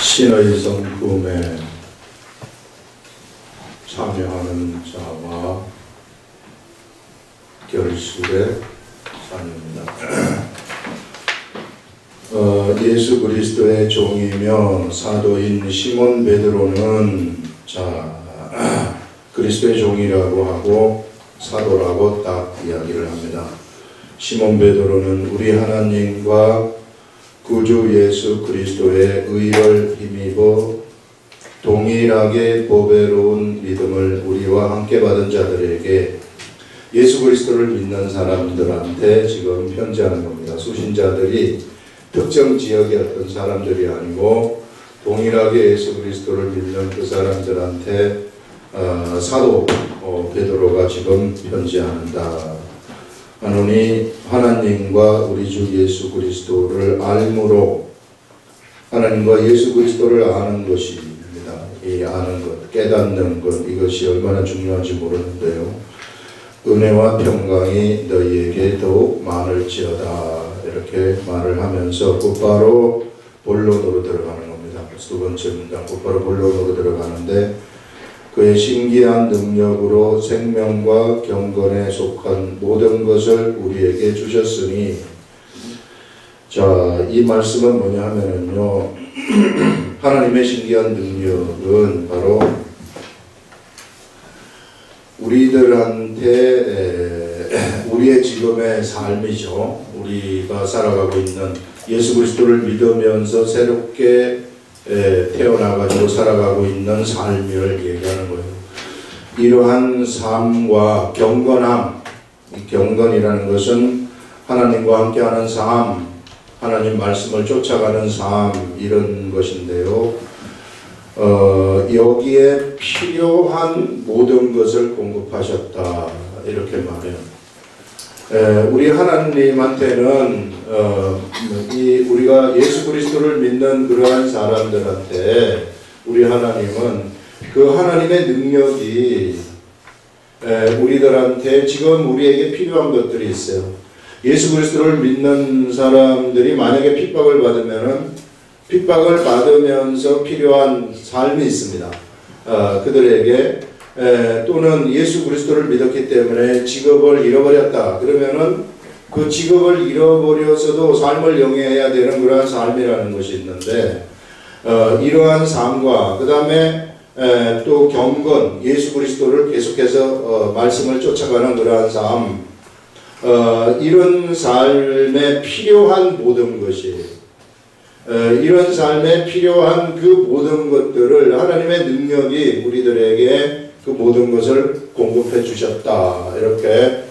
신의 성품에 참여하는 자와 결실의 삶입니다. 예수 그리스도의 종이며 사도인 시몬 베드로는 그리스도의 종이라고 하고 사도라고 딱 이야기를 합니다. 시몬 베드로는 우리 하나님과 구주 예수 그리스도의 의를 힘입어 동일하게 보배로운 믿음을 우리와 함께 받은 자들에게 예수 그리스도를 믿는 사람들한테 지금 편지하는 겁니다. 수신자들이 특정 지역의 어떤 사람들이 아니고 동일하게 예수 그리스도를 믿는 그 사람들한테 사도 베드로가 지금 편지한다. 하노니 하나님과 우리 주 예수 그리스도를 알므로 하나님과 예수 그리스도를 아는 것입니다. 이 아는 것, 깨닫는 것, 이것이 얼마나 중요한지 모르는데요. 은혜와 평강이 너희에게 더욱 많을지어다. 이렇게 말을 하면서 곧바로 본론으로 들어가는 겁니다. 두 번째 문장 곧바로 본론으로 들어가는데 그의 신기한 능력으로 생명과 경건에 속한 모든 것을 우리에게 주셨으니 이 말씀은 뭐냐 하면은요 하나님의 신기한 능력은 바로 우리들한테 우리의 지금의 삶이죠. 우리가 살아가고 있는 예수 그리스도를 믿으면서 새롭게 태어나가지고 살아가고 있는 삶을 얘기하는 거예요. 이러한 삶과 경건함, 이 경건이라는 것은 하나님과 함께하는 삶, 하나님 말씀을 쫓아가는 삶 이런 것인데요. 여기에 필요한 모든 것을 공급하셨다 이렇게 말해요. 우리 하나님한테는 우리가 예수 그리스도를 믿는 그러한 사람들한테 우리 하나님은 그 하나님의 능력이 우리들한테 지금 우리에게 필요한 것들이 있어요. 예수 그리스도를 믿는 사람들이 만약에 핍박을 받으면은 핍박을 받으면서 필요한 삶이 있습니다. 그들에게 또는 예수 그리스도를 믿었기 때문에 직업을 잃어버렸다. 그러면은 그 직업을 잃어버려서도 삶을 영위해야 되는 그러한 삶이라는 것이 있는데 이러한 삶과 그 다음에 또 경건, 예수 그리스도를 계속해서 말씀을 쫓아가는 그러한 삶 이런 삶에 필요한 모든 것이 이런 삶에 필요한 그 모든 것들을 하나님의 능력이 우리들에게 그 모든 것을 공급해 주셨다 이렇게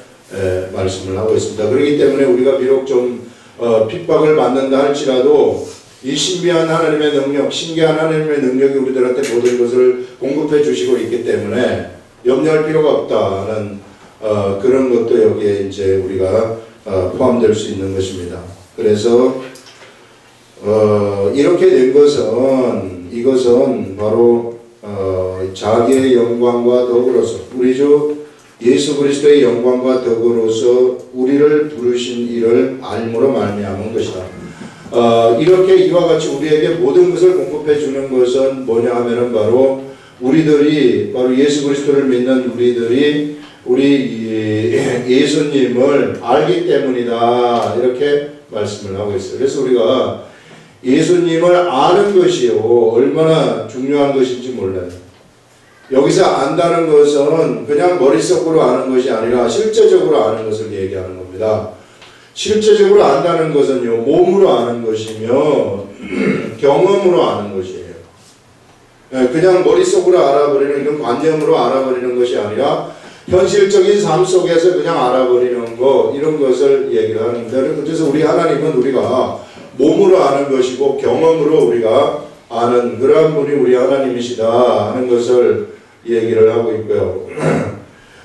말씀을 하고 있습니다. 그렇기 때문에 우리가 비록 좀 핍박을 받는다 할지라도 이 신비한 하나님의 능력, 신기한 하나님의 능력이 우리들한테 모든 것을 공급해 주시고 있기 때문에 염려할 필요가 없다는 그런 것도 여기에 이제 우리가 포함될 수 있는 것입니다. 그래서 이렇게 된 이것은 바로 자기의 영광과 더불어서 우리 주 예수 그리스도의 영광과 더불어서 우리를 부르신 이를 알므로 말미암은 것이다. 이렇게 이와 같이 우리에게 모든 것을 공급해 주는 것은 뭐냐 하면은 바로 우리들이 바로 예수 그리스도를 믿는 우리들이 우리 예수님을 알기 때문이다 이렇게 말씀을 하고 있어요. 그래서 우리가 예수님을 아는 것이요 얼마나 중요한 것인지 몰라요. 여기서 안다는 것은 그냥 머릿속으로 아는 것이 아니라 실제적으로 아는 것을 얘기하는 겁니다. 실제적으로 안다는 것은요 몸으로 아는 것이며 경험으로 아는 것이에요. 그냥 머릿속으로 알아버리는 이런 관념으로 알아버리는 것이 아니라 현실적인 삶 속에서 그냥 알아버리는 거 이런 것을 얘기를 하는데 그래서 우리 하나님은 우리가 몸으로 아는 것이고 경험으로 우리가 아는 그러한 분이 우리 하나님이시다 하는 것을 얘기를 하고 있고요.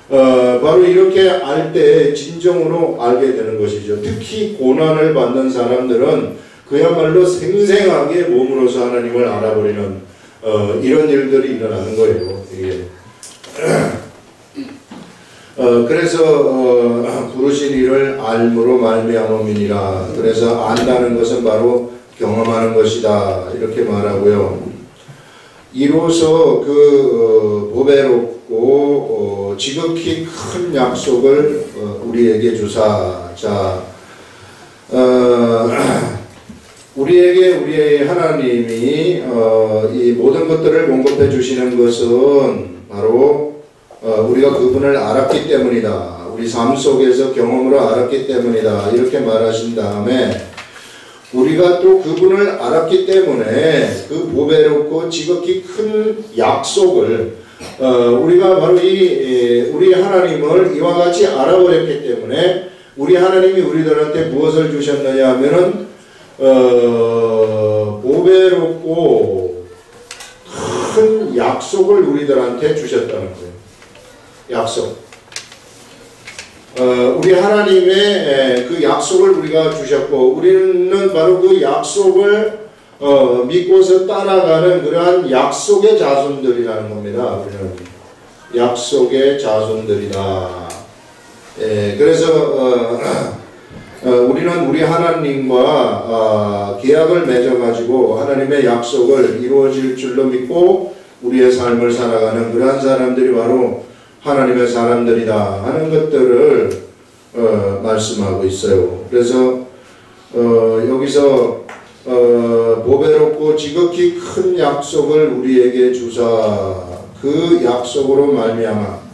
바로 이렇게 알 때 진정으로 알게 되는 것이죠. 특히 고난을 받는 사람들은 그야말로 생생하게 몸으로서 하나님을 알아버리는 이런 일들이 일어나는 거예요. 이게. 그래서 부르신 이를 알므로 말미암음이니라. 그래서 안다는 것은 바로 경험하는 것이다. 이렇게 말하고요. 이로써 그 보배롭고 지극히 큰 약속을 우리에게 주사. 자, 우리에게 우리의 하나님이 이 모든 것들을 공급해 주시는 것은 바로 우리가 그분을 알았기 때문이다. 우리 삶 속에서 경험으로 알았기 때문이다. 이렇게 말하신 다음에 우리가 또 그분을 알았기 때문에 그 보배롭고 지극히 큰 약속을 우리가 바로 우리 하나님을 이와 같이 알아버렸기 때문에 우리 하나님이 우리들한테 무엇을 주셨느냐 하면은 보배롭고 큰 약속을 우리들한테 주셨다는 거예요. 약속. 우리 하나님의 그 약속을 우리가 주셨고 우리는 바로 그 약속을 믿고서 따라가는 그러한 약속의 자손들이라는 겁니다. 우리는 약속의 자손들이다. 그래서 우리는 우리 하나님과 계약을 맺어가지고 하나님의 약속을 이루어질 줄로 믿고 우리의 삶을 살아가는 그러한 사람들이 바로 하나님의 사람들이다 하는 것들을 말씀하고 있어요. 그래서 여기서 보배롭고 지극히 큰 약속을 우리에게 주사 그 약속으로 말미암아.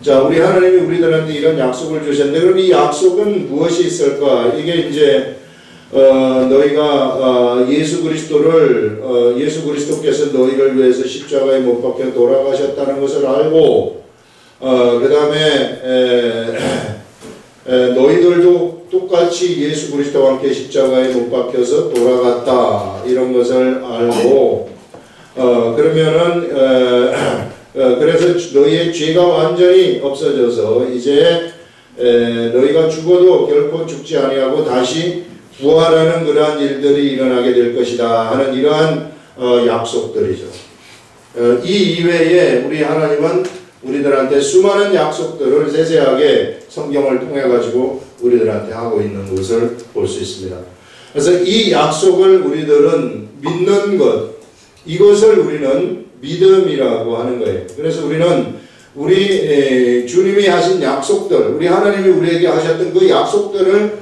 자, 우리 하나님이 우리들한테 이런 약속을 주셨는데 그럼 이 약속은 무엇이 있을까? 이게 이제 너희가 예수 그리스도께서 너희를 위해서 십자가에 못 박혀 돌아가셨다는 것을 알고 그 다음에 너희들도 똑같이 예수 그리스도와 함께 십자가에 못 박혀서 돌아갔다 이런 것을 알고 그러면은 그래서 너희의 죄가 완전히 없어져서 이제 너희가 죽어도 결코 죽지 아니하고 다시 부활하는 그러한 일들이 일어나게 될 것이다 하는 이러한 약속들이죠. 이 이외에 우리 하나님은 우리들한테 수많은 약속들을 세세하게 성경을 통해 가지고 우리들한테 하고 있는 것을 볼 수 있습니다. 그래서 이 약속을 우리들은 믿는 것, 이것을 우리는 믿음이라고 하는 거예요. 그래서 우리는 우리 주님이 하신 약속들, 우리 하나님이 우리에게 하셨던 그 약속들을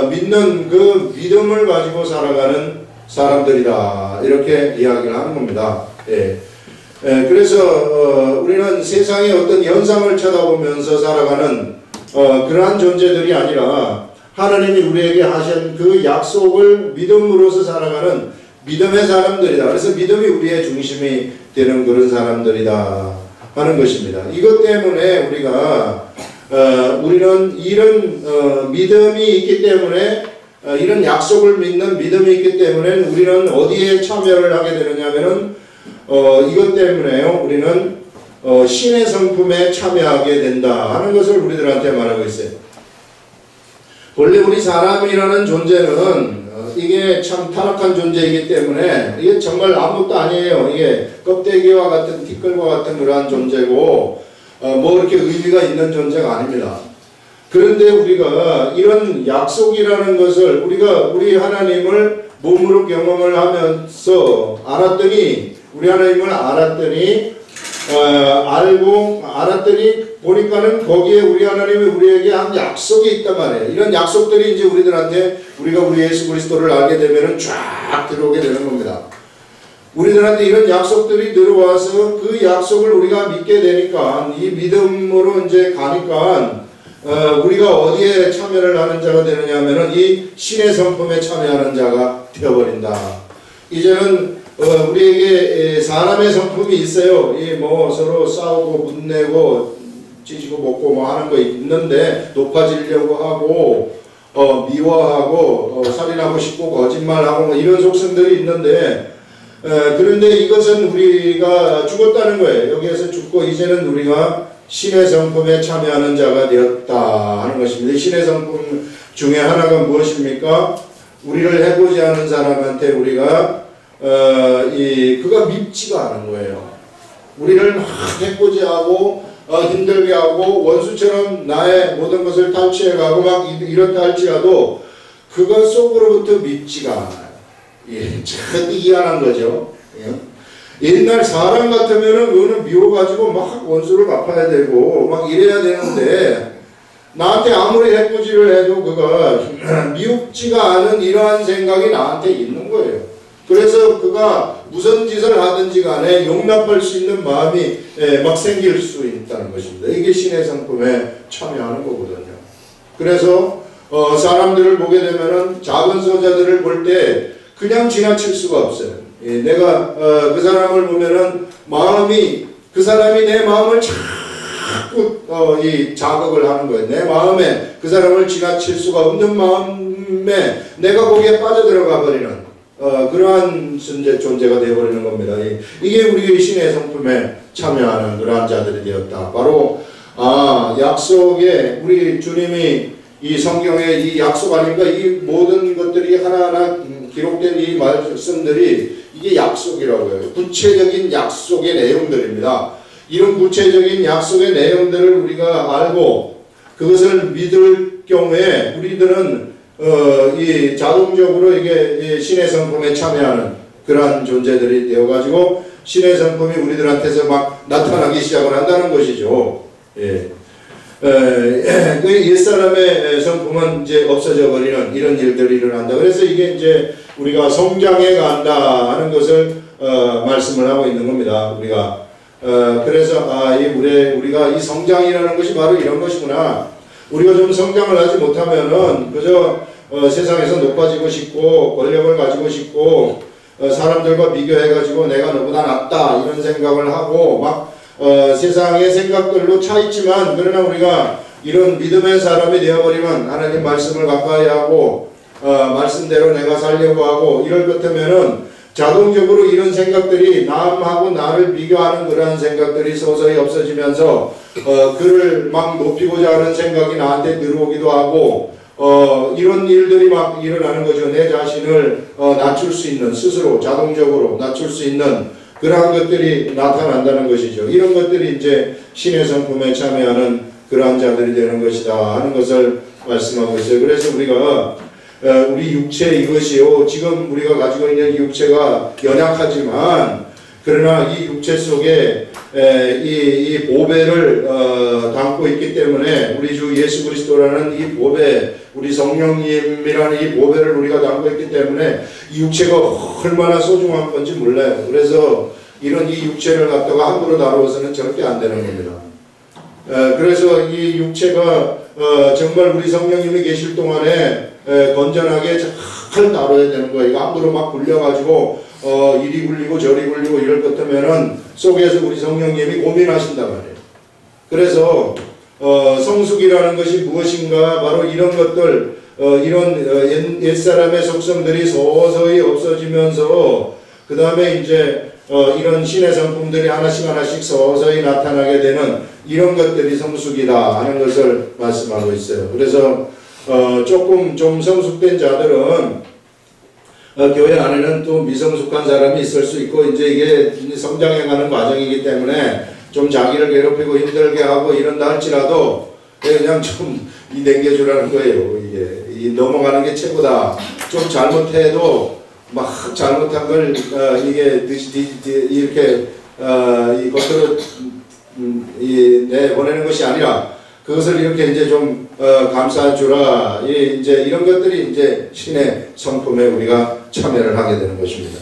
믿는 그 믿음을 가지고 살아가는 사람들이다. 이렇게 이야기를 하는 겁니다. 그래서 우리는 세상의 어떤 현상을 쳐다보면서 살아가는 그러한 존재들이 아니라 하나님이 우리에게 하신 그 약속을 믿음으로서 살아가는 믿음의 사람들이다. 그래서 믿음이 우리의 중심이 되는 그런 사람들이다 하는 것입니다. 이것 때문에 우리는 이런 믿음이 있기 때문에 이런 약속을 믿는 믿음이 있기 때문에 우리는 어디에 참여를 하게 되느냐면은 이것 때문에요. 우리는 신의 성품에 참여하게 된다 하는 것을 우리들한테 말하고 있어요. 원래 우리 사람이라는 존재는 이게 참 타락한 존재이기 때문에 이게 정말 아무것도 아니에요. 이게 껍데기와 같은 티끌과 같은 그러한 존재고 뭐 이렇게 의미가 있는 존재가 아닙니다. 그런데 우리가 이런 약속이라는 것을 우리 하나님을 몸으로 경험을 하면서 알았더니 우리 하나님을 알았더니 알았더니 보니까는 거기에 우리 하나님이 우리에게 한 약속이 있단 말이에요. 이런 약속들이 이제 우리들한테 우리가 우리 예수 그리스도를 알게 되면은 쫙 들어오게 되는 겁니다. 우리들한테 이런 약속들이 들어와서 그 약속을 우리가 믿게 되니까 이 믿음으로 이제 가니까 우리가 어디에 참여를 하는 자가 되느냐 하면은 이 신의 성품에 참여하는 자가 되어버린다. 이제는 우리에게 사람의 성품이 있어요. 뭐 서로 싸우고 문내고 찢고 먹고 뭐 하는 거 있는데 높아지려고 하고 미워하고 살인하고 싶고 거짓말하고 뭐 이런 속성들이 있는데 그런데 이것은 우리가 죽었다는 거예요. 여기에서 죽고 이제는 우리가 신의 성품에 참여하는 자가 되었다 하는 것입니다. 신의 성품 중에 하나가 무엇입니까? 우리를 해보지 않은 사람한테 우리가 그가 밉지가 않은 거예요. 우리를 막 해코지 하고 힘들게 하고 원수처럼 나의 모든 것을 탈취해 가고 막 이렇다 할지라도 그가 속으로부터 밉지가 않아요. 참 희한한 거죠. 옛날 사람 같으면은 그거는 미워가지고 막 원수를 갚아야 되고 막 이래야 되는데 나한테 아무리 해코지를 해도 그가 미흡지가 않은 이러한 생각이 나한테 있는 거예요. 그래서 그가 무슨 짓을 하든지 간에 용납할 수 있는 마음이 막 생길 수 있다는 것입니다. 이게 신의 성품에 참여하는 거거든요. 그래서 사람들을 보게 되면은 작은 소자들을 볼 때 그냥 지나칠 수가 없어요. 내가 그 사람을 보면은 마음이 그 사람이 내 마음을 자꾸 이 자극을 하는 거예요. 내 마음에 그 사람을 지나칠 수가 없는 마음에 내가 거기에 빠져들어가 버리는 그러한 존재가 되어버리는 겁니다. 이게 우리 신의 성품에 참여하는 그러한 자들이 되었다. 바로 약속에 우리 주님이 이 성경에 이 약속 아닙니까? 이 모든 것들이 하나하나 기록된 이 말씀들이 이게 약속이라고 해요. 구체적인 약속의 내용들입니다. 이런 구체적인 약속의 내용들을 우리가 알고 그것을 믿을 경우에 우리들은 이 자동적으로 이게 신의 성품에 참여하는 그러한 존재들이 되어가지고 신의 성품이 우리들한테서 막 나타나기 시작을 한다는 것이죠. 그 옛사람의 성품은 이제 없어져 버리는 이런 일들이 일어난다. 그래서 이게 이제 우리가 성장해 간다 하는 것을 말씀을 하고 있는 겁니다. 우리가 그래서 우리가 이 성장이라는 것이 바로 이런 것이구나. 우리가 좀 성장을 하지 못하면은 그저 세상에서 높아지고 싶고 권력을 가지고 싶고 사람들과 비교해가지고 내가 너보다 낫다 이런 생각을 하고 막 세상의 생각들로 차 있지만 그러나 우리가 이런 믿음의 사람이 되어버리면 하나님 말씀을 가까이 하고 말씀대로 내가 살려고 하고 이럴 것 같으면은 자동적으로 이런 생각들이 남하고 나를 비교하는 그러한 생각들이 서서히 없어지면서 그를 막 높이고자 하는 생각이 나한테 들어오기도 하고 이런 일들이 막 일어나는 거죠. 내 자신을 낮출 수 있는 스스로 자동적으로 낮출 수 있는 그러한 것들이 나타난다는 것이죠. 이런 것들이 이제 신의 성품에 참여하는 그러한 자들이 되는 것이다 하는 것을 말씀하고 있어요. 그래서 우리가 우리 육체 이것이요. 지금 우리가 가지고 있는 육체가 연약하지만 그러나 이 육체 속에 이 보배를 담고 있기 때문에 우리 주 예수 그리스도라는 이 보배, 우리 성령님이라는 이 보배를 우리가 담고 있기 때문에 이 육체가 얼마나 소중한 건지 몰라요. 그래서 이런 이 육체를 갖다가 함부로 다루어서는 절대 안 되는 겁니다. 그래서 이 육체가 정말 우리 성령님이 계실 동안에 건전하게 잘 다뤄야 되는 거예요. 이거 함부로 막 굴려가지고 이리 굴리고 저리 굴리고 이럴 것 같으면은 속에서 우리 성령님이 고민하신단 말이에요. 그래서 성숙이라는 것이 무엇인가 바로 이런 것들 이런 옛사람의 속성들이 서서히 없어지면서 그 다음에 이제 이런 신의 성품들이 하나씩 서서히 나타나게 되는 이런 것들이 성숙이다 하는 것을 말씀하고 있어요. 그래서 조금 좀 성숙된 자들은 교회 안에는 또 미성숙한 사람이 있을 수 있고 이제 이게 성장해가는 과정이기 때문에 좀 자기를 괴롭히고 힘들게 하고 이런다 할지라도 그냥 좀 내겨주라는 거예요. 이게 넘어가는 게 최고다. 좀 잘못해도 막 잘못한 걸 이게 이렇게 이 겉으로 내보내는 것이 아니라 그것을 이렇게 이제 좀 감싸주라. 이제 이런 것들이 이제 신의 성품에 우리가 참여를 하게 되는 것입니다.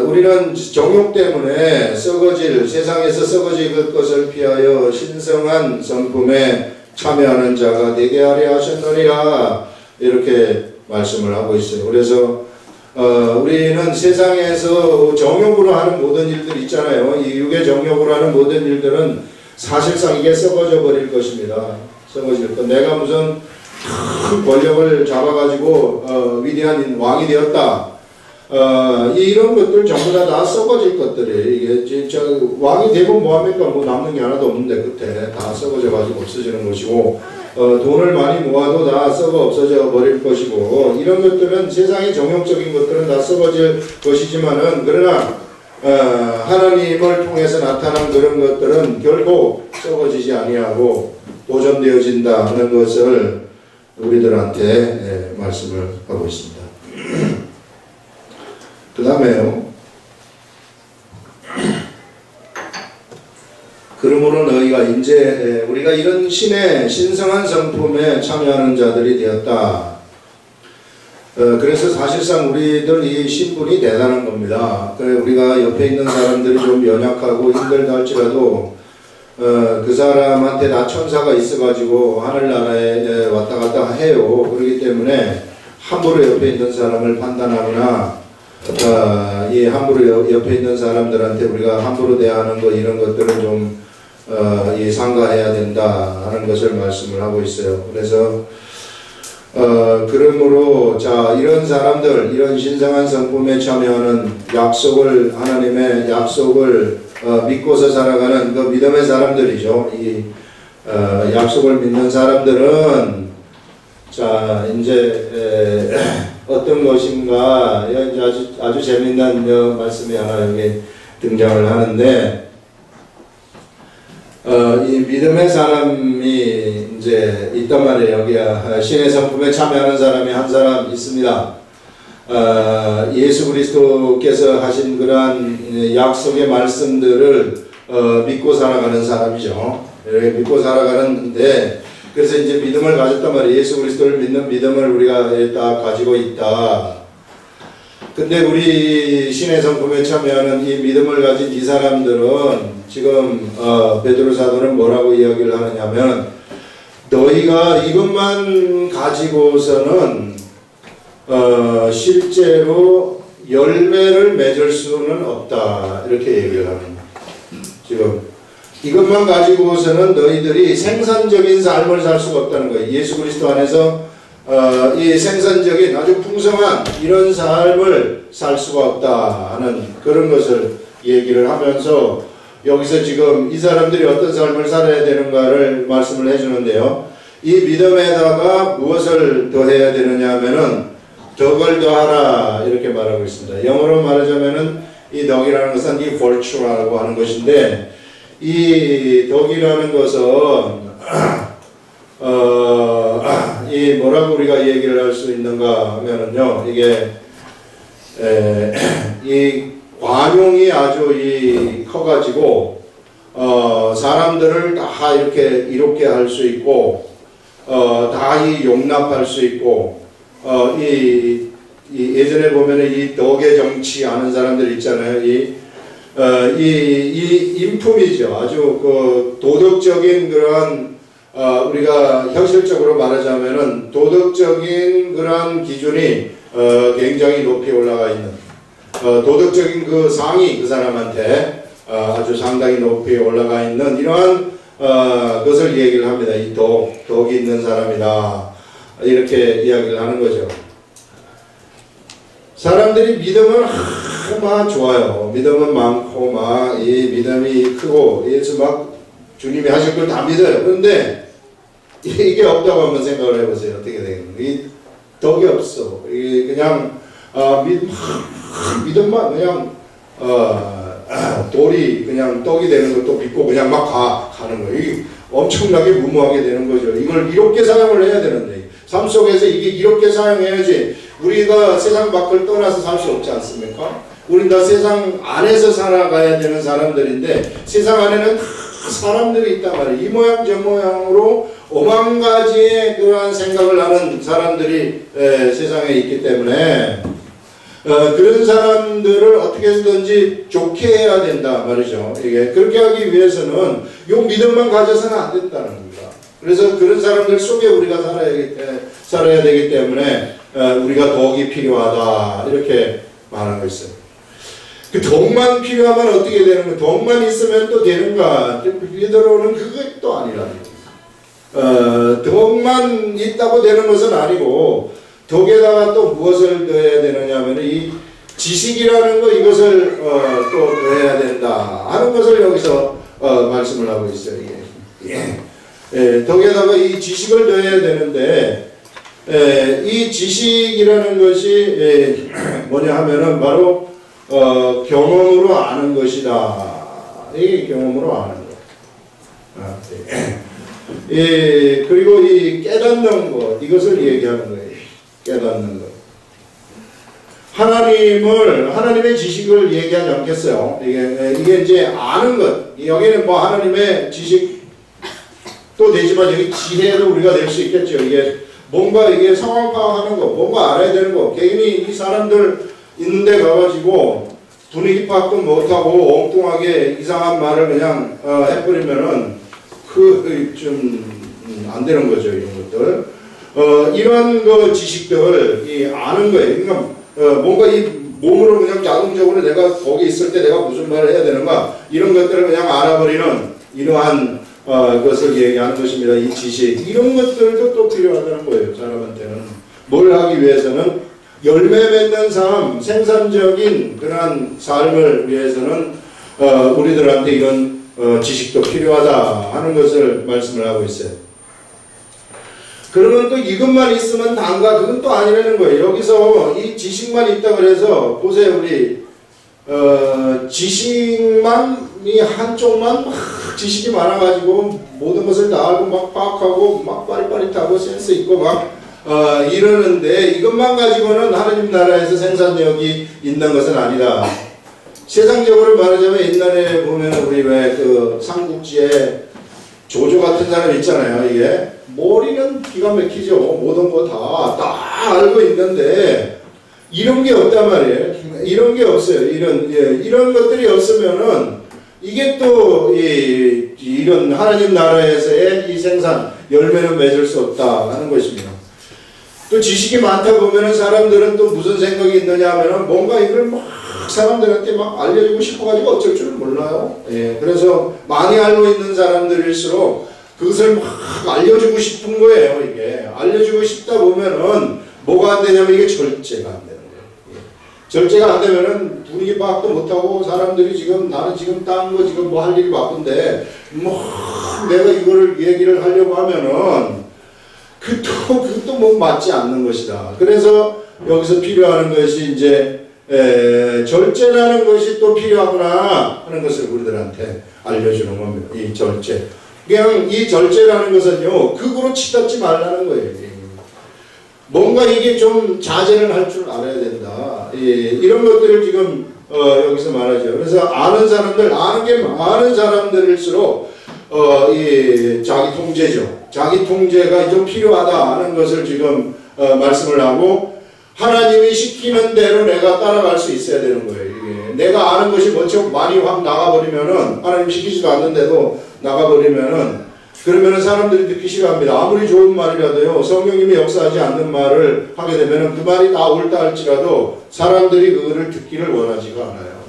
우리는 정욕 때문에 세상에서 썩어질 것을 피하여 신성한 성품에 참여하는 자가 되게 하려 하셨느니라 이렇게 말씀을 하고 있어요. 그래서 우리는 세상에서 정욕으로 하는 모든 일들 있잖아요. 이 육의 정욕으로 하는 모든 일들은 사실상 이게 썩어져 버릴 것입니다. 썩어질 것. 내가 무슨 큰 권력을 잡아가지고 위대한 왕이 되었다. 이런 것들 전부 다 썩어질 것들이 이게 진짜 왕이 되고 뭐합니까? 뭐 남는 게 하나도 없는데 끝에 다 썩어져가지고 없어지는 것이고 돈을 많이 모아도 다 썩어 없어져 버릴 것이고 이런 것들은 세상의 정욕적인 것들은 다 썩어질 것이지만은 그러나 하나님을 통해서 나타난 그런 것들은 결국 썩어지지 아니하고 보존되어진다 하는 것을 우리들한테 말씀을 하고 있습니다. 그 다음에요. 그러므로 너희가 이제 우리가 이런 신의 신성한 성품에 참여하는 자들이 되었다. 그래서 사실상 우리들 이 신분이 대단한 겁니다. 우리가 옆에 있는 사람들이 좀 연약하고 힘들다 할지라도 그 사람한테 다 천사가 있어가지고 하늘나라에 왔다 갔다 해요. 그렇기 때문에 함부로 옆에 있는 사람을 판단하거나 함부로 옆에 있는 사람들한테 우리가 함부로 대하는 거 이런 것들을 좀 삼가해야 된다 하는 것을 말씀을 하고 있어요. 그래서 그러므로 자 이런 사람들 이런 신성한 성품에 참여하는 약속을 하나님의 약속을 믿고서 살아가는 그 믿음의 사람들이죠. 이 약속을 믿는 사람들은 자 이제 어떤 것인가 아주 재미난 말씀이 하나 여기 등장을 하는데 이 믿음의 사람이 이제 있단 말이에요. 여기 신의 성품에 참여하는 사람이 한 사람 있습니다. 예수 그리스도께서 하신 그러한 약속의 말씀들을 믿고 살아가는 사람이죠. 이렇게 믿고 살아가는데 그래서 이제 믿음을 가졌단 말이에요. 예수 그리스도를 믿는 믿음을 우리가 다 가지고 있다. 근데 우리 신의 성품에 참여하는 이 믿음을 가진 이 사람들은 지금 베드로 사도는 뭐라고 이야기를 하느냐면 너희가 이것만 가지고서는 실제로 열매를 맺을 수는 없다 이렇게 얘기를 합니다. 지금 이것만 가지고서는 너희들이 생산적인 삶을 살 수가 없다는 거예요. 예수 그리스도 안에서 이 생산적인 아주 풍성한 이런 삶을 살 수가 없다 하는 그런 것을 얘기를 하면서 여기서 지금 이 사람들이 어떤 삶을 살아야 되는가를 말씀을 해주는데요. 이 믿음에다가 무엇을 더해야 되느냐 하면은 덕을 더하라 이렇게 말하고 있습니다. 영어로 말하자면은 이 덕이라는 것은 이 virtue라고 하는 것인데 이 덕이라는 것은 이 뭐라고 우리가 얘기를 할 수 있는가 하면은요 이게 이 관용이 아주 커가지고 사람들을 다 이렇게 할 수 있고 다 용납할 수 있고 예전에 보면은 이 덕의 정치 아는 사람들 있잖아요. 이 인품이죠. 아주 그 도덕적인 그런 우리가 현실적으로 말하자면은 도덕적인 그런 기준이 굉장히 높이 올라가 있는 도덕적인 그 상이 그 사람한테 아주 상당히 높이 올라가 있는 이러한 것을 얘기를 합니다. 이 덕이 있는 사람이다 이렇게 이야기를 하는 거죠. 사람들이 믿음은 막 좋아요. 믿음은 많고 막 이 믿음이 크고 예수 막 주님이 하실 걸 다 믿어요. 그런데 이게 없다고 한번 생각을 해보세요. 어떻게 되겠는가? 이 덕이 없어. 이게 그냥 믿음만 그냥 돌이 그냥 떡이 되는 것도 믿고 그냥 막 가는 거예요. 이게 엄청나게 무모하게 되는 거죠. 이걸 이렇게 사용을 해야 되는데 삶 속에서 이게 이렇게 사용해야지 우리가 세상 밖을 떠나서 살 수 없지 않습니까? 우린 다 세상 안에서 살아가야 되는 사람들인데 세상 안에는 다 사람들이 있단 말이에요. 이 모양 저 모양으로 오만 가지의 그러한 생각을 하는 사람들이 세상에 있기 때문에 그런 사람들을 어떻게 해서든지 좋게 해야 된다 말이죠. 이게 그렇게 하기 위해서는 요 믿음만 가져서는 안 된다는 겁니다. 그래서 그런 사람들 속에 우리가 살아야 되기 때문에 우리가 덕이 필요하다 이렇게 말하고 있어요. 그 덕만 필요하면 어떻게 되는 거야? 덕만 있으면 또 되는가? 베드로는 그것도 아니라는 거예요. 덕만 있다고 되는 것은 아니고 덕에다가 또 무엇을 더해야 되느냐 하면 이 지식이라는 거 이것을 또 더해야 된다 하는 것을 여기서 말씀을 하고 있어요. 덕에다가 이 지식을 더해야 되는데 이 지식이라는 것이 뭐냐 하면은 바로 경험으로 아는 것이다. 이게 경험으로 아는 것. 그리고 이 깨닫는 것 이것을 얘기하는 거예요. 깨닫는 것. 하나님의 지식을 얘기하지 않겠어요. 이게 이제 아는 것. 여기는 뭐 하나님의 지식도 되지만 여기 지혜도 우리가 낼 수 있겠죠. 이게 뭔가 이게 상황 파악하는 거, 뭔가 알아야 되는 거. 개인이 이 사람들 있는데 가가지고 분위기 파악도 못하고 엉뚱하게 이상한 말을 그냥 해버리면은 좀 안 되는 거죠. 이런 것들. 이런 거 지식들 아는 거예요. 그러니까 뭔가 이 몸으로 그냥 자동적으로 내가 거기 있을 때 내가 무슨 말을 해야 되는가 이런 것들을 그냥 알아버리는 이러한 것을 얘기하는 것입니다. 이 지식 이런 것들도 또 필요하다는 거예요. 사람한테는 뭘 하기 위해서는 열매 맺는 삶, 생산적인 그러한 삶을 위해서는 우리들한테 이런 지식도 필요하다 하는 것을 말씀을 하고 있어요. 그러면 또 이것만 있으면 단가 그건 또 아니라는 거예요. 여기서 이 지식만 있다 그래서 보세요. 우리 지식만이 한쪽만 막 지식이 많아가지고 모든 것을 다 알고 막 파악하고 막 빠릿빠릿하고 센스 있고 막 이러는데 이것만 가지고는 하나님 나라에서 생산력이 있는 것은 아니다. 세상적으로 말하자면 옛날에 보면 우리 왜 그 삼국지에 조조 같은 사람 있잖아요. 이게 머리는 기가 막히죠. 모든 거 다 알고 있는데 이런 게 없단 말이에요. 이런 게 없어요. 이런 것들이 없으면은 이게 또 이런 하나님 나라에서의 이 생산 열매는 맺을 수 없다 하는 것입니다. 또 지식이 많다 보면은 사람들은 또 무슨 생각이 있느냐 하면은 뭔가 이걸 막 사람들한테 막 알려주고 싶어가지고 어쩔 줄은 몰라요. 그래서 많이 알고 있는 사람들일수록 그것을 막 알려주고 싶은 거예요. 이게 알려주고 싶다 보면은 뭐가 안 되냐면 이게 절제가 안 되는 거예요. 절제가 안 되면은 분위기 파악도 못하고 사람들이 지금 나는 지금 딴 거 지금 뭐 할 일이 바쁜데 뭐 내가 이거를 얘기를 하려고 하면은 그것도 뭐 맞지 않는 것이다. 그래서 여기서 필요한 것이 이제 절제라는 것이 또 필요하구나 하는 것을 우리들한테 알려주는 겁니다. 이 절제. 그냥 이 절제라는 것은요, 극으로 치닫지 말라는 거예요. 뭔가 이게 좀 자제를 할 줄 알아야 된다. 이런 것들을 지금 여기서 말하죠. 그래서 아는 사람들, 아는 게 많은 사람들일수록 자기 통제죠. 자기 통제가 좀 필요하다 하는 것을 지금 말씀을 하고 하나님이 시키는 대로 내가 따라갈 수 있어야 되는 거예요. 이게 내가 아는 것이 먼저 많이 확 나가버리면은 하나님 시키지도 않는데도 나가버리면은 그러면은 사람들이 듣기 싫어합니다. 아무리 좋은 말이라도요 성령님이 역사하지 않는 말을 하게 되면은 그 말이 다 옳다 할지라도 사람들이 그거를 듣기를 원하지가 않아요.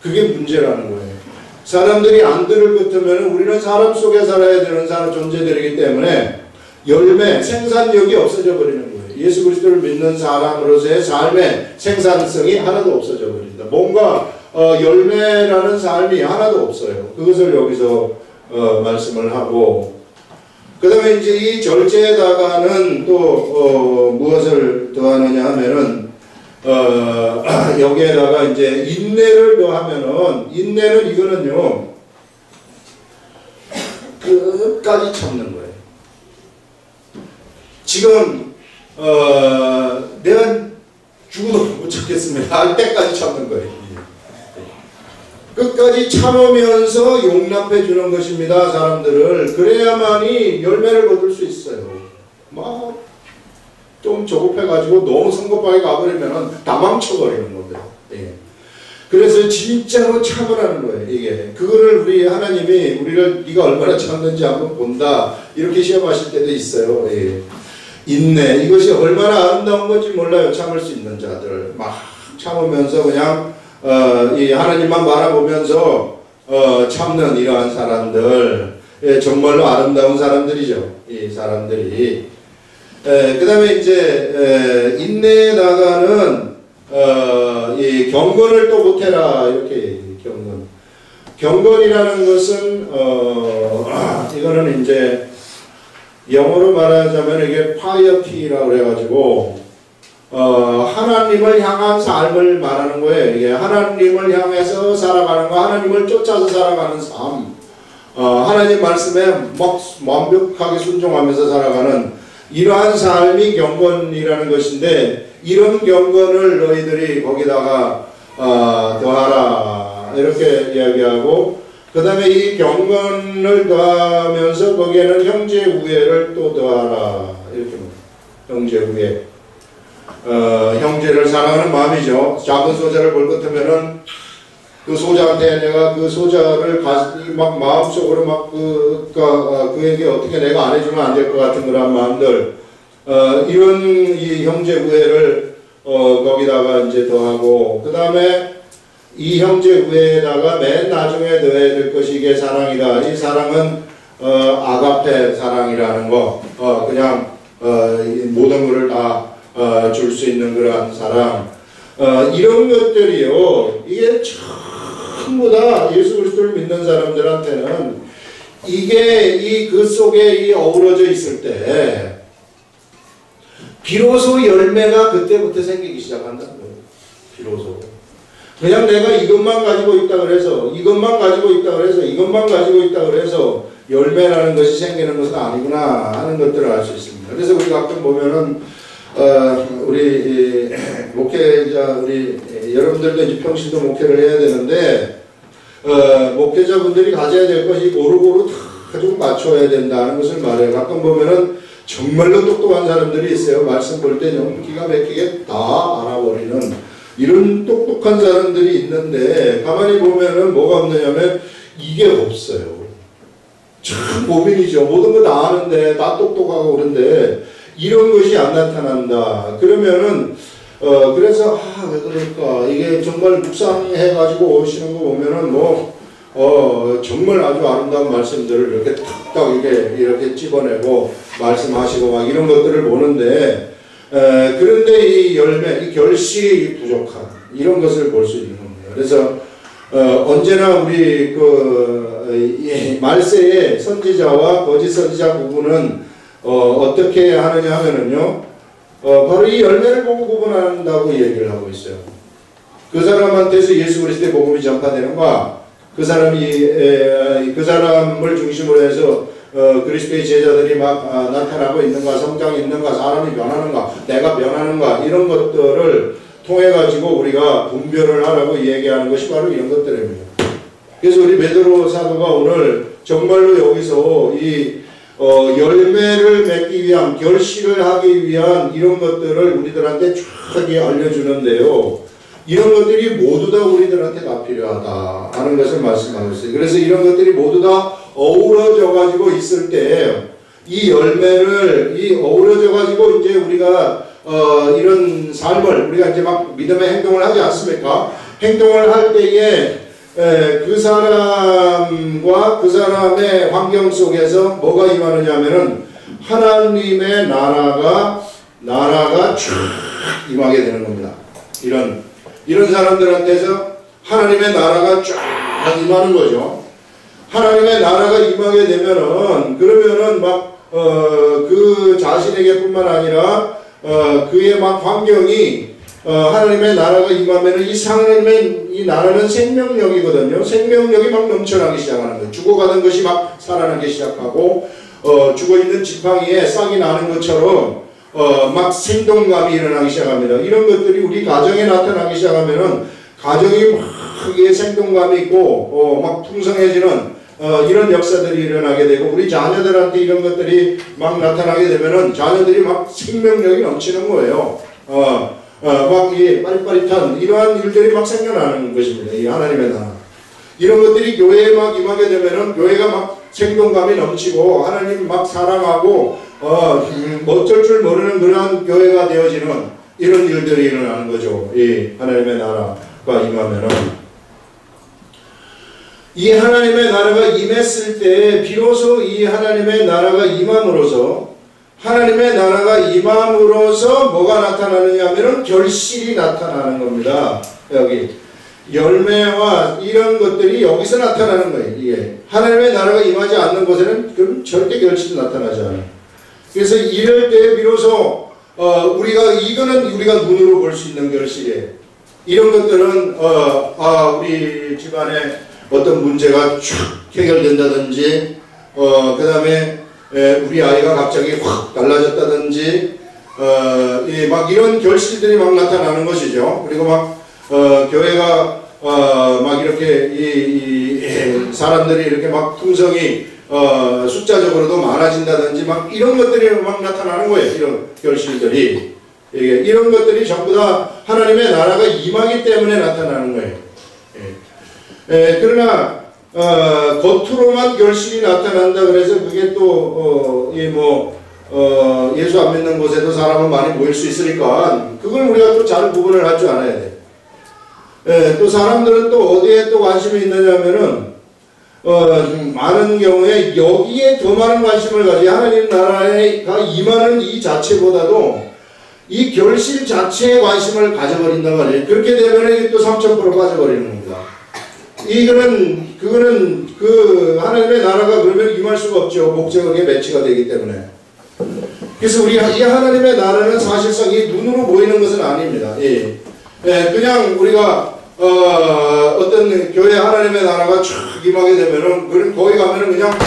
그게 문제라는 거예요. 사람들이 안 들을 것 같으면 우리는 사람 속에 살아야 되는 사람 존재들이기 때문에 열매, 생산력이 없어져 버리는 거예요. 예수 그리스도를 믿는 사람으로서의 삶의 생산성이 하나도 없어져 버린다. 뭔가 열매라는 삶이 하나도 없어요. 그것을 여기서 말씀을 하고 그 다음에 이제 이 절제에다가는 또 무엇을 더하느냐 하면은 여기에다가 이제 인내를 더하면은 인내는 이거는요 끝까지 참는 거예요. 지금 내가 죽어도 못 참겠습니다 할 때까지 참는 거예요. 끝까지 참으면서 용납해 주는 것입니다. 사람들을. 그래야만이 열매를 거둘 수 있어요. 막 좀 조급해가지고 너무 성급하게 가버리면 다 망쳐버리는 겁니다. 그래서 진짜로 참으라는 거예요. 이게 그거를 우리 하나님이 우리를 네가 얼마나 참는지 한번 본다 이렇게 시험하실 때도 있어요. 인내 이것이 얼마나 아름다운 건지 몰라요. 참을 수 있는 자들 막 참으면서 그냥 이 하나님만 바라보면서 참는 이러한 사람들 정말로 아름다운 사람들이죠. 이 사람들이 그 다음에 이제 인내에다가는 이 경건을 또 못해라 이렇게 경건이라는 것은 이거는 이제 영어로 말하자면 이게 파이어티라고 그래가지고 하나님을 향한 삶을 말하는 거예요. 이게 하나님을 향해서 살아가는 거, 하나님을 쫓아서 살아가는 삶, 하나님 말씀에 막 완벽하게 순종하면서 살아가는 이러한 삶이 경건이라는 것인데 이런 경건을 너희들이 거기다가 더하라 이렇게 이야기하고, 그 다음에 이 경건을 더하면서 거기에는 형제 우애를 또 더하라 이렇게 형제 우애. 형제를 사랑하는 마음이죠. 작은 소자를 볼 것 같으면은 그 소자한테 내가 그 소자를 막 마음속으로 막 그에게 어떻게 내가 안 해주면 안 될 것 같은 그런 마음들, 이런 이 형제 우애를 거기다가 이제 더하고, 그 다음에 이 형제 우애에다가 맨 나중에 더해야 될 것이 이게 사랑이다. 이 사랑은 아가페 사랑이라는 거, 그냥 모든 것을 다 줄 수 있는 그러한 사랑, 이런 것들이요, 이게 전부 다 예수 그리스도를 믿는 사람들한테는 이게 그 속에 이 어우러져 있을 때 비로소 열매가 그때부터 생기기 시작한다는 거예요. 비로소. 그냥 내가 이것만 가지고 있다 그래서, 이것만 가지고 있다 그래서, 이것만 가지고 있다 그래서 열매라는 것이 생기는 것은 아니구나 하는 것들을 알 수 있습니다. 그래서 우리 가끔 보면은 우리 목회자, 우리 여러분들도 이제 평시도 목회를 해야 되는데, 목회자분들이 가져야 될 것이 고루고루 다 좀 맞춰야 된다는 것을 말해요. 가끔 보면은 정말로 똑똑한 사람들이 있어요. 말씀 볼 때 너무 기가 막히게 다 알아버리는 이런 똑똑한 사람들이 있는데, 가만히 보면은 뭐가 없느냐면 이게 없어요. 참 고민이죠. 모든 거 다 아는데, 다 똑똑하고 그런데 이런 것이 안 나타난다. 그러면은 그래서 왜 그럴까? 이게 정말 묵상해가지고 오시는 거 보면은 정말 아주 아름다운 말씀들을 이렇게 탁탁 이렇게 집어내고 말씀하시고 막 이런 것들을 보는데, 그런데 이 열매, 이 결실이 부족한 이런 것을 볼 수 있는 겁니다. 그래서 언제나 우리 말세의 선지자와 거짓 선지자 부분은 어떻게 하느냐 하면은요, 바로 이 열매를 보고 구분한다고 얘기를 하고 있어요. 그 사람한테서 예수 그리스도의 복음이 전파되는가, 그 사람을 중심으로 해서 그리스도의 제자들이 막 나타나고 있는가, 성장이 있는가, 사람이 변하는가, 내가 변하는가, 이런 것들을 통해 가지고 우리가 분별을 하라고 얘기하는 것이 바로 이런 것들입니다. 그래서 우리 베드로 사도가 오늘 정말로 여기서 이 열매를 맺기 위한, 결실을 하기 위한 이런 것들을 우리들한테 쫙 알려주는데요. 이런 것들이 모두 다 우리들한테 다 필요하다 하는 것을 말씀하고 있어요. 그래서 이런 것들이 모두 다 어우러져 가지고 있을 때 이 열매를 어우러져 가지고 이제 우리가 이런 삶을 우리가 이제 막 믿음의 행동을 하지 않습니까? 행동을 할 때에 그 사람과 그 사람의 환경 속에서 뭐가 임하느냐면은 하나님의 나라가 쫙 임하게 되는 겁니다. 이런 사람들한테서 하나님의 나라가 쫙 임하는 거죠. 하나님의 나라가 임하게 되면은, 그러면은 그 자신에게뿐만 아니라 그의 막 환경이 하나님의 나라가 임하면은 이 나라는 생명력이거든요. 생명력이 막 넘쳐나기 시작하는 거예요. 죽어가는 것이 막 살아나기 시작하고, 죽어있는 지팡이에 싹이 나는 것처럼 막 생동감이 일어나기 시작합니다. 이런 것들이 우리 가정에 나타나기 시작하면은 가정이 막 생동감이 있고 막 풍성해지는 이런 역사들이 일어나게 되고, 우리 자녀들한테 이런 것들이 막 나타나게 되면은 자녀들이 막 생명력이 넘치는 거예요. 막 이 빠릿빠릿한 이러한 일들이 막 생겨나는 것입니다. 이 하나님의 나라. 이런 것들이 교회에 막 임하게 되면은 교회가 막 생동감이 넘치고 하나님 막 사랑하고 어쩔 줄 모르는 그러한 교회가 되어지는 이런 일들이 일어나는 거죠. 이 하나님의 나라가 임하면은. 이 하나님의 나라가 임했을 때 비로소 이 하나님의 나라가 임함으로써 뭐가 나타나느냐 하면 결실이 나타나는 겁니다. 여기 열매와 이런 것들이 여기서 나타나는 거예요. 이게 하나님의 나라가 임하지 않는 곳에는 그럼 절대 결실이 나타나지 않아요. 그래서 이럴 때 비로소 이거는 우리가 눈으로 볼 수 있는 결실이에요. 이런 것들은 우리 집안에 어떤 문제가 쭉 해결된다든지, 그 다음에 우리 아이가 갑자기 확 달라졌다든지, 막 이런 결실들이 막 나타나는 것이죠. 그리고 막 교회가 막 이렇게 사람들이 이렇게 막 풍성이 숫자적으로도 많아진다든지 막 이런 것들이 막 나타나는 거예요. 이런 결실들이. 이런 것들이 전부 다 하나님의 나라가 임하기 때문에 나타나는 거예요. 그러나 겉으로만 결실이 나타난다 그래서 그게 또 예수 안 믿는 곳에도 사람은 많이 모일 수 있으니까 그걸 우리가 또 잘 구분을 할 줄 알아야 돼. 또 사람들은 또 어디에 또 관심이 있느냐면은 많은 경우에 여기에 더 많은 관심을 가지고 하나님 나라가 임하는 이 자체보다도 이 결실 자체에 관심을 가져버린단 말이에요. 그렇게 되면 또 3000% 빠져버리는 겁니다. 그거는 그 하나님의 나라가 그러면 임할 수가 없죠. 목적에 매치가 되기 때문에. 그래서 이 하나님의 나라는 사실상 이 눈으로 보이는 것은 아닙니다. 그냥 우리가 어떤 교회 하나님의 나라가 쫙 임하게 되면은 그런 거기 가면은 그냥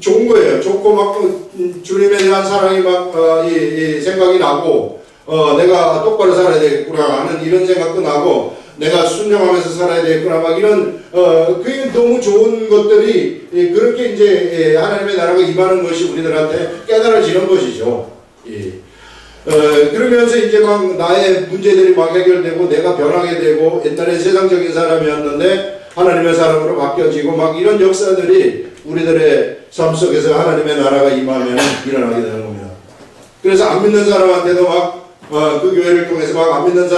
좋은 거예요. 좋고 막 주님에 대한 사랑이 막 이 생각이 나고 내가 똑바로 살아야 되겠구나 하는 이런 생각도 나고 내가 순종하면서 살아야 되겠구나 막 이런 그게 너무 좋은 것들이 그렇게 이제 하나님의 나라가 임하는 것이 우리들한테 깨달아지는 것이죠. 그러면서 이제 막 나의 문제들이 막 해결되고 내가 변하게 되고 옛날에 세상적인 사람이었는데 하나님의 사람으로 바뀌어지고 막 이런 역사들이 우리들의 삶 속에서 하나님의 나라가 임하면 일어나게 되는 겁니다. 그래서 안 믿는 사람한테도 막 그 교회를 통해서 막 안 믿는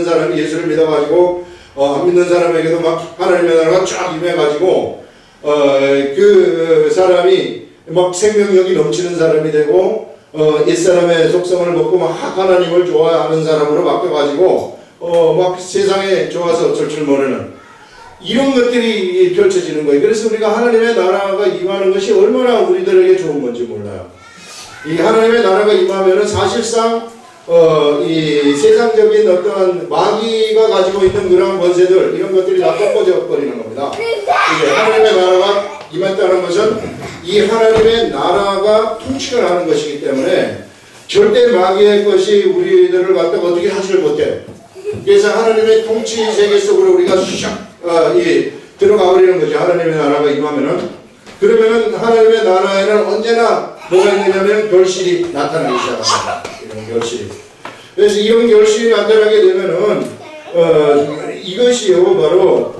사람이 예수를 믿어가지고 안 믿는 사람에게도 막 하나님의 나라가 쫙 임해가지고 그 사람이 막 생명력이 넘치는 사람이 되고 옛사람의 속성을 먹고 막 하나님을 좋아하는 사람으로 바뀌어가지고 막 세상에 좋아서 어쩔 줄 모르는 이런 것들이 펼쳐지는 거예요. 그래서 우리가 하나님의 나라가 임하는 것이 얼마나 우리들에게 좋은 건지 몰라요. 이 하나님의 나라가 임하면은 사실상 이 세상적인 어떤 마귀가 가지고 있는 그런 권세들 이런 것들이 다 꺾어져 버리는 겁니다. 이제 하나님의 나라가 임했다는 것은 이 하나님의 나라가 통치를 하는 것이기 때문에 절대 마귀의 것이 우리들을 갖다가 어떻게 하지를 못해. 그래서 하나님의 통치 세계 속으로 우리가 들어가 버리는 거죠. 하나님의 나라가 임하면은. 그러면은 하나님의 나라에는 언제나 뭐가 있느냐면 결실이 나타나기 시작합니다. 이런 결실이. 그래서 이런 결실이 나타나게 되면은 이것이요 바로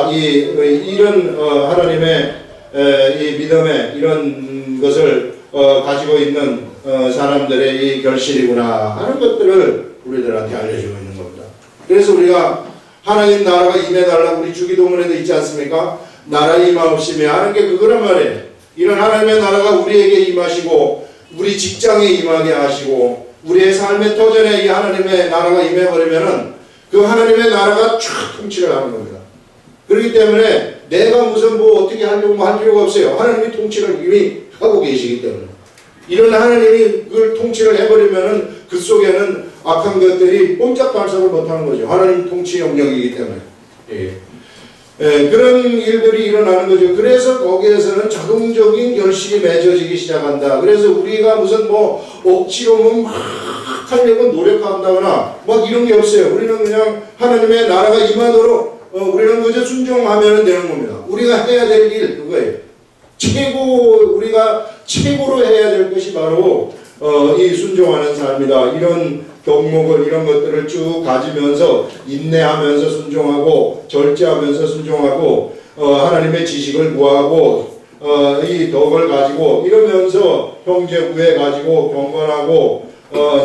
이런 하나님의 이 믿음의 이런 것을 가지고 있는 사람들의 이 결실이구나 하는 것들을 우리들한테 알려주고 있는 겁니다. 그래서 우리가 하나님 나라가 임해달라고 우리 주기도문에도 있지 않습니까? 나라 임하옵시며 하는 게 그거란 말이에요. 이런 하나님의 나라가 우리에게 임하시고 우리 직장에 임하게 하시고 우리의 삶의 터전에 이 하나님의 나라가 임해버리면은 그 하나님의 나라가 쫙 통치를 하는 겁니다. 그렇기 때문에 내가 무슨 뭐 어떻게 하려고 할 필요가 없어요. 하나님이 통치를 이미 하고 계시기 때문에 이런 하나님이 그걸 통치를 해버리면은 그 속에는 악한 것들이 꼼짝 발작을 못하는 거죠. 하나님 통치 영역이기 때문에. 그런 일들이 일어나는 거죠. 그래서 거기에서는 자동적인 결실이 맺어지기 시작한다. 그래서 우리가 무슨 뭐 억지로 막 하려고 노력한다거나 막 이런 게 없어요. 우리는 그냥 하나님의 나라가 임하도록 우리는 그저 순종하면 되는 겁니다. 우리가 해야 될 일 그거예요. 우리가 최고로 해야 될 것이 바로 이 순종하는 삶이다. 이런 경목을 이런 것들을 쭉 가지면서 인내하면서 순종하고 절제하면서 순종하고 하나님의 지식을 구하고 이 덕을 가지고 이러면서 형제 우애 가지고 경건하고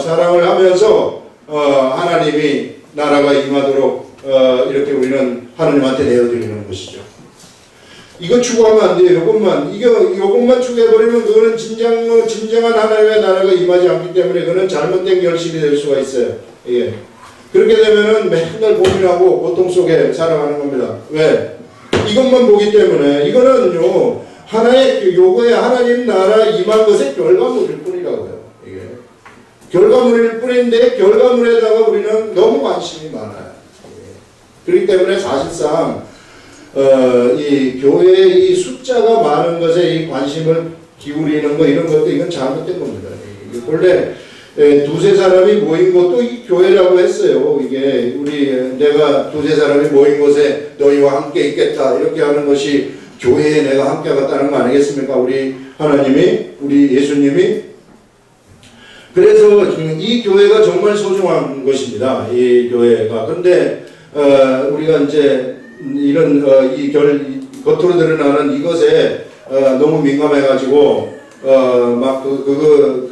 사랑을 하면서 하나님이 나라가 임하도록 이렇게 우리는 하나님한테 내어드리는 것이죠. 이거 추구하면 안 돼요. 요것만 추구해버리면 그거는 진정한 하나님의 나라가 임하지 않기 때문에 그거는 잘못된 결실이 될 수가 있어요. 예. 그렇게 되면은 맨날 고민하고 고통 속에 살아가는 겁니다. 왜? 이것만 보기 때문에 이거는요 하나의 요거에 하나님 나라 임한 것의 결과물일 뿐이라고요. 이게 결과물일 뿐인데 결과물에다가 우리는 너무 관심이 많아요. 예. 그렇기 때문에 사실상 이 교회의 이 숫자가 많은 것에 이 관심을 기울이는 거 이런 것도 이건 잘못된 겁니다. 원래 두세 사람이 모인 것도 이 교회라고 했어요. 이게 내가 두세 사람이 모인 곳에 너희와 함께 있겠다 이렇게 하는 것이 교회에 내가 함께 하겠다는 거 아니겠습니까? 우리 하나님이, 우리 예수님이. 그래서 이 교회가 정말 소중한 것입니다. 이 교회가. 그런데 우리가 이제 이런 겉으로 드러나는 이것에 너무 민감해가지고 막 그거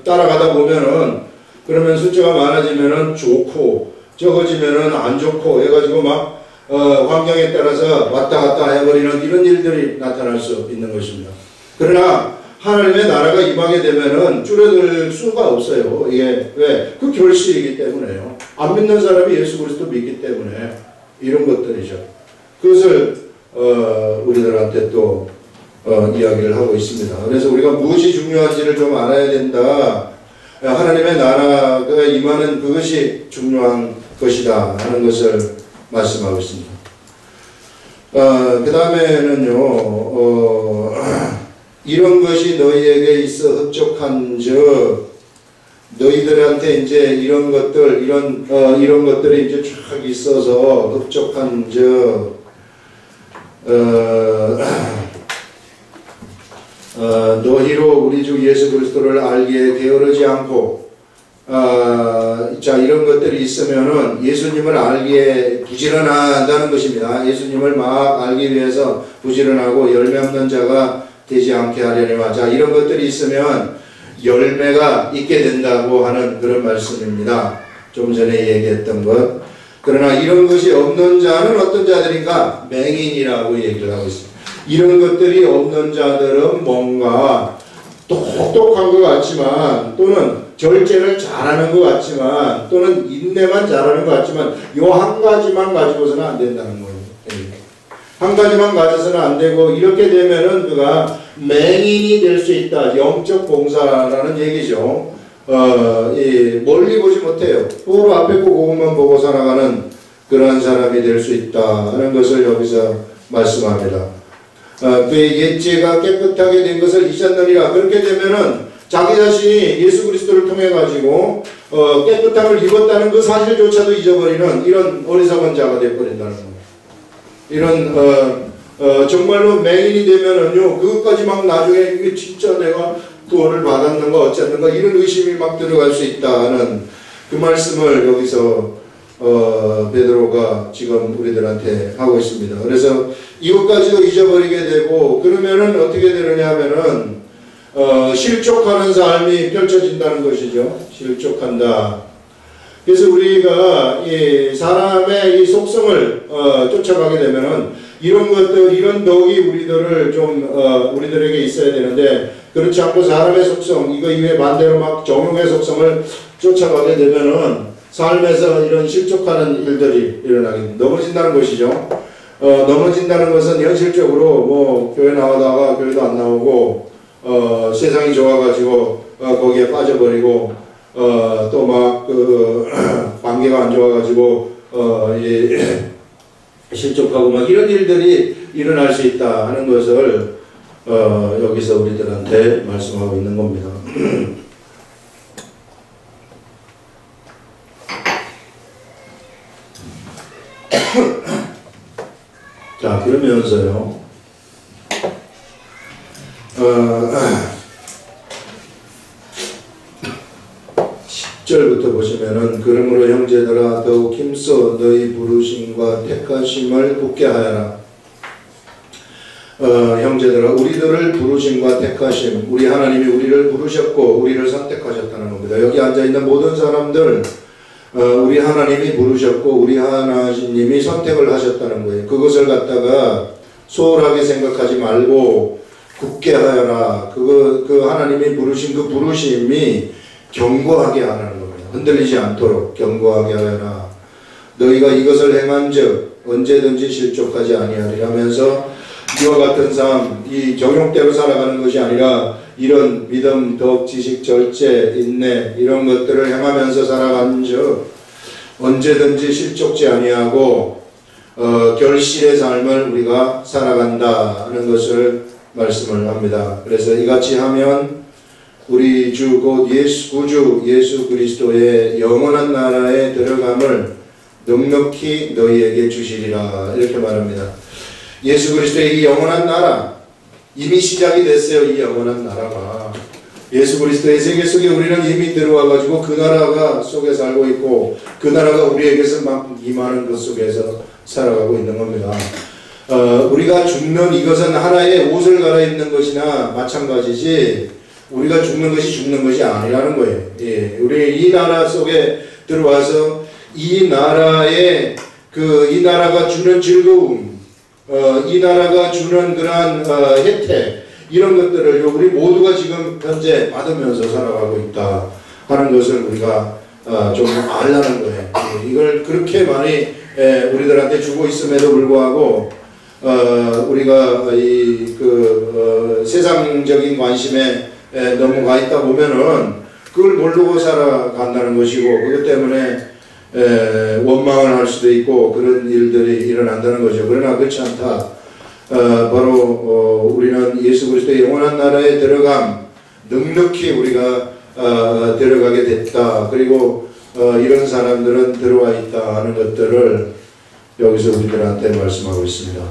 따라가다 보면은 그러면 숫자가 많아지면은 좋고 적어지면은 안 좋고 해가지고 막 환경에 따라서 왔다 갔다 해버리는 이런 일들이 나타날 수 있는 것입니다. 그러나 하나님의 나라가 임하게 되면은 줄어들 수가 없어요. 이게 왜? 그 결실이기 때문에요. 안 믿는 사람이 예수 그리스도 믿기 때문에 이런 것들이죠. 그것을 우리들한테 또 이야기를 하고 있습니다. 그래서 우리가 무엇이 중요한지를 좀 알아야 된다. 하나님의 나라가 임하는 그것이 중요한 것이다 하는 것을 말씀하고 있습니다. 그 다음에는요, 이런 것이 너희에게 있어 흡족한즉 너희들한테 이제 이런 것들이 이제 쫙 있어서 흡족한즉 너희로 우리 주 예수 그리스도를 알기에 게으르지 않고 자 이런 것들이 있으면은 예수님을 알기에 부지런하다는 것입니다. 예수님을 막 알기 위해서 부지런하고 열매 없는 자가 되지 않게 하려니와 자 이런 것들이 있으면 열매가 있게 된다고 하는 그런 말씀입니다. 좀 전에 얘기했던 것. 그러나 이런 것이 없는 자는 어떤 자들인가? 맹인이라고 얘기를 하고 있습니다. 이런 것들이 없는 자들은 뭔가 똑똑한 것 같지만 또는 절제를 잘하는 것 같지만 또는 인내만 잘하는 것 같지만 요 한 가지만 가지고서는 안 된다는 거예요. 한 가지만 가져서는 안 되고 이렇게 되면은 그가 맹인이 될 수 있다. 영적 봉사라는 얘기죠. 멀리 보지 못해요. 바로 앞에 그것만 보고 살아가는 그러한 사람이 될 수 있다는 것을 여기서 말씀합니다. 그의 옛죄가 깨끗하게 된 것을 잊었느니라. 그렇게 되면은 자기 자신이 예수 그리스도를 통해 가지고 깨끗함을 입었다는 그 사실조차도 잊어버리는 이런 어리석은 자가 되어버린다는 겁니다. 이런 정말로 맹인이 되면은요 그것까지 막 나중에 이게 진짜 내가 구원을 받았는가 어쨌는가 이런 의심이 막 들어갈 수 있다는 그 말씀을 여기서 베드로가 지금 우리들한테 하고 있습니다. 그래서 이것까지도 잊어버리게 되고 그러면은 어떻게 되느냐 하면은 실족하는 삶이 펼쳐진다는 것이죠. 실족한다. 그래서 우리가 이 사람의 이 속성을 쫓아가게 되면은 이런 것들, 이런 덕이 우리들을 좀 우리들에게 있어야 되는데 그렇지 않고 사람의 속성, 이거 이외에 반대로 막 정욕의 속성을 쫓아가게 되면은 삶에서 이런 실족하는 일들이 일어나게 넘어진다는 것이죠. 넘어진다는 것은 현실적으로 뭐 교회 나오다가 교회도 안 나오고 세상이 좋아가지고 거기에 빠져버리고 또 막 관계가 안 좋아가지고 실족하고 막 이런 일들이 일어날 수 있다 하는 것을 여기서 우리들한테 말씀하고 있는 겁니다. 자, 그러면서요 10절부터 보시면은 그러므로 형제들아 더욱 힘써 너희 부르심과 택하심을 굳게 하여라. 형제들아 우리들을 부르심과 택하심, 우리 하나님이 우리를 부르셨고 우리를 선택하셨다는 겁니다. 여기 앉아있는 모든 사람들 우리 하나님이 부르셨고 우리 하나님이 선택을 하셨다는 거예요. 그것을 갖다가 소홀하게 생각하지 말고 굳게 하여라. 그 하나님이 부르신 그 부르심이 견고하게 하라는 겁니다. 흔들리지 않도록 견고하게 하여라. 너희가 이것을 행한즉 언제든지 실족하지 아니하리라 하면서 이와 같은 삶, 이 정욕대로 살아가는 것이 아니라 이런 믿음, 덕, 지식, 절제, 인내 이런 것들을 행하면서 살아간즉 언제든지 실족지 아니하고 결실의 삶을 우리가 살아간다는 것을 말씀을 합니다. 그래서 이같이 하면 우리 주 곧 구주 예수 그리스도의 영원한 나라에 들어감을 넉넉히 너희에게 주시리라 이렇게 말합니다. 예수 그리스도의 이 영원한 나라 이미 시작이 됐어요. 이 영원한 나라가 예수 그리스도의 세계 속에 우리는 이미 들어와 가지고 그 나라가 속에 살고 있고 그 나라가 우리에게서 막 임하는 것 속에서 살아가고 있는 겁니다. 우리가 죽는 이것은 하나의 옷을 갈아입는 것이나 마찬가지지 우리가 죽는 것이 아니라는 거예요. 예, 우리 이 나라 속에 들어와서 이 나라의 이 나라가 주는 즐거움, 이 나라가 주는 그러한 혜택 이런 것들을 우리 모두가 지금 현재 받으면서 살아가고 있다 하는 것을 우리가 좀 알라는 거예요. 이걸 그렇게 많이 우리들한테 주고 있음에도 불구하고 우리가 세상적인 관심에 넘어가 있다 보면은 그걸 모르고 살아간다는 것이고 그것 때문에 원망을 할 수도 있고 그런 일들이 일어난다는 거죠. 그러나 그렇지 않다. 바로 우리는 예수 그리스도의 영원한 나라에 들어감 넉넉히 우리가 들어가게 됐다. 그리고 이런 사람들은 들어와 있다 하는 것들을 여기서 우리들한테 말씀하고 있습니다.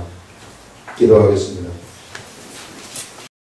기도하겠습니다.